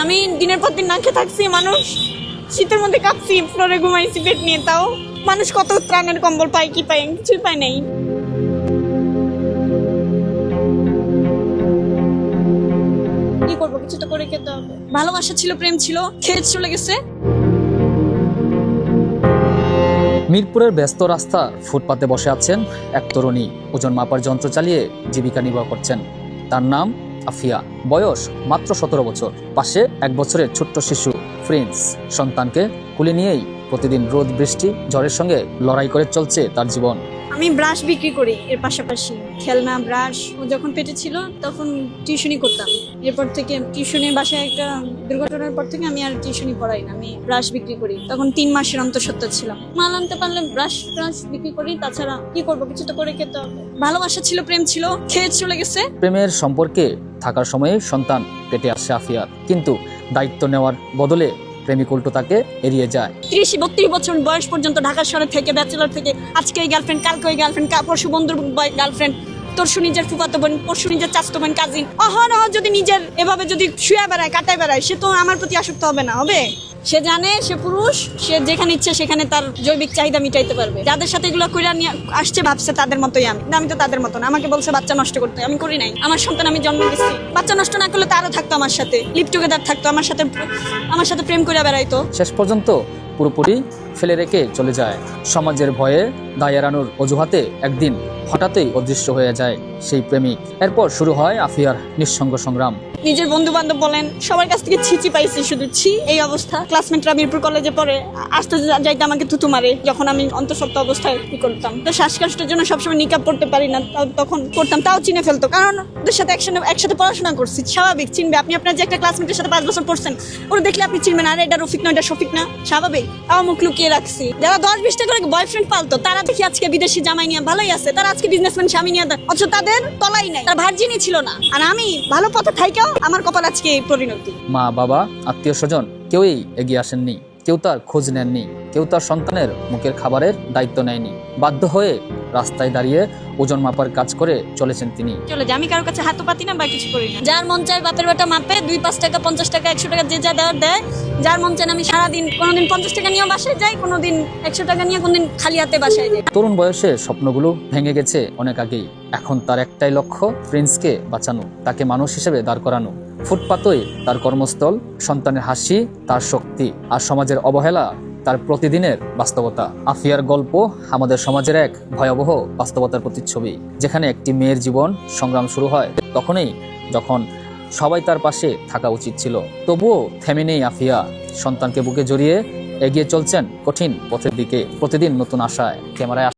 আমি দিনের পর দিন না খেয়ে থাকছি, মানুষ শীতের মধ্যে কাঁপছি, ফ্লোরে ঘুমাইছি বেড নিয়ে, তাও মানুষ কত ত্রাণের কম্বল পায়, কি পায়, কিছুই পায় নাই। কি করবো, কিছু তো করে খেতে হবে। ভালোবাসা ছিল, প্রেম ছিল, খেয়ে চলে গেছে। মিরপুরের ব্যস্ত রাস্তার ফুটপাতে বসে আছেন এক তরুণী, ওজন মাপার যন্ত্র চালিয়ে জীবিকা নির্বাহ করছেন। তার নাম আফিয়া, বয়স মাত্র 17 বছর। পাশে 1 বছরের ছোট্ট শিশু প্রিন্স। সন্তানকে কুলে নিয়েই প্রতিদিন রোদ বৃষ্টি ঝড়ের সঙ্গে লড়াই করে চলছে তার জীবন। আমি ব্রাশ বিক্রি করি, এর পাশাপাশি খেলনা, ব্রাশ। ও যখন পেটে ছিল তখন টিউশনি করতাম। এরপর থেকে টিউশনের বাসায় একটা দুর্ঘটনার পর থেকে আমি আর টিউশনি পড়াই না, আমি ব্রাশ বিক্রি করি। তখন 3 মাসের অন্তঃসত্ত্বা ছিলাম। মাল আনতে পারলে ব্রাশ বিক্রি করি, তাছাড়া কি করবো, কিছু তো করে খেতে হবে। ভালোবাসা ছিল, প্রেম ছিল, খেয়ে চলে গেছে। প্রেমের সম্পর্কে থাকার সময়ে সন্তান পেটে আসে আফিয়ার, কিন্তু দায়িত্ব নেওয়ার বদলে প্রেমিক উল্টো তাকে এড়িয়ে যায়। 30-32 বছর বয়স পর্যন্ত ঢাকা শহরে থেকে, ব্যাচেলর থেকে, আজকে এই গার্লফ্রেন্ড, কালকে ওই গার্লফ্রেন্ড, পরশু বন্ধুর গার্লফ্রেন্ড, তোরশু নিজের ফুফাতো বোন, পরশু নিজের চাচাতো বোন, কাজিন। অহরহ যদি নিজের এভাবে যদি শুয়ে বেড়ায়, কাটায় বেড়ায়, সে তো আমার প্রতি আসক্ত হবে না? হবে। সে জানে সে পুরুষ, সে যেখানে ইচ্ছে সেখানে তার জৈবিক চাহিদা মিটাইতে পারবে। যাদের সাথে এগুলো করে নিয়ে আসছে ভাবছে তাদের মতোই আমি তো তাদের মতো না। আমাকে বলছে বাচ্চা নষ্ট করতে, আমি করি নাই। আমার সন্তান আমি জন্ম দিচ্ছি, বাচ্চা নষ্ট না করলে তারও থাকতো আমার সাথে, লিভ টুগেদার থাকতো, আমার সাথে প্রেম করে বেড়াইতো। শেষ পর্যন্ত পুরোপুরি ফেলে রেখে চলে যায়। সমাজের ভয়ে দায় এড়ানোর অজুহাতে একদিন হঠাৎই অদৃশ্য হয়ে যায় সেই প্রেমিক। এরপর শুরু হয় আফিয়ার নিঃসঙ্গ সংগ্রাম। নিজের বন্ধু বান্ধব বলেন, সবার কাছ থেকে ছিচি পাইছি, শুধু ছি। এই অবস্থা। ক্লাসমেটরা মিরপুর কলেজে পড়ে, আসতে যাইতে আমাকে থুতু মারে যখন আমি অন্তঃসত্ত্বা অবস্থায় কি করতাম। তো শ্বাসকষ্টের জন্য সবসময় নিকাব পড়তে পারি না, তখন করতাম, তাও চিনে ফেলতো, কারণ ওদের সাথে একসাথে পড়াশোনা করছি। স্বাভাবিক চিনবে। আপনি আপনার যে একটা ক্লাসমেটের সাথে 5 বছর পড়ছেন, ওরা দেখলে আপনি চিনবেন, আরে এটা রফিক না, এটা শফিক না, স্বাভাবিক। তাও মুখ লুকিয়ে রাখছি। যারা 10-20 টাকা করে বয়ফ্রেন্ড পালতো, তারা দেখি আজকে বিদেশি জামাই নিয়ে ভালোই আছে, তারা আজকে বিজনেসম্যান স্বামী নিয়ে, অথচ তাদের তলাই নাই, তারা ভার্জিনই ছিল না। আর আমি ভালো পথে থাইকাও আমার কপাল আজকে এই পরিণতি। মা বাবা, আত্মীয় স্বজন কেউই এগিয়ে আসেননি, কেউ তার খোঁজ নেননি, কেউ তার সন্তানের মুখের খাবারের দায়িত্ব নেয়নি। বাধ্য হয়ে রাস্তায় দাঁড়িয়ে ওজন মাপার কাজ করে চলেছেন তিনি। চলে যায়, আমি কারোর কাছে হাতও পাতি না বা কিছু করি না। যার মন চায় বাপের বেটা মাপে, 2-5 টাকা, 50 টাকা, 100 টাকা, যে যা দেওয়ার দেয়। যার মন চায় আমি সারাদিন, কোনোদিন 50 টাকা নিয়েও বাসায় যাই, কোনোদিন 100 টাকা নিয়ে, কোনোদিন খালি হাতে বাসায় যাই। তরুণ বয়সে স্বপ্নগুলো ভেঙে গেছে অনেক আগেই। এখন তার একটাই লক্ষ্য, প্রিন্সকে বাঁচানো, তাকে মানুষ হিসেবে দাঁড় করানো। ফুটপাতই তার কর্মস্থল, সন্তানের হাসি তার শক্তি, আর সমাজের অবহেলা তার প্রতিদিনের বাস্তবতা। আফিয়ার গল্প আমাদের সমাজের এক ভয়াবহ বাস্তবতার প্রতিচ্ছবি, যেখানে একটি মেয়ের জীবন সংগ্রাম শুরু হয় তখনই যখন সবাই তার পাশে থাকা উচিত ছিল। তবুও থেমে নেই আফিয়া, সন্তানকে বুকে জড়িয়ে এগিয়ে চলছেন কঠিন পথের দিকে, প্রতিদিন নতুন আশায়। ক্যামেরায়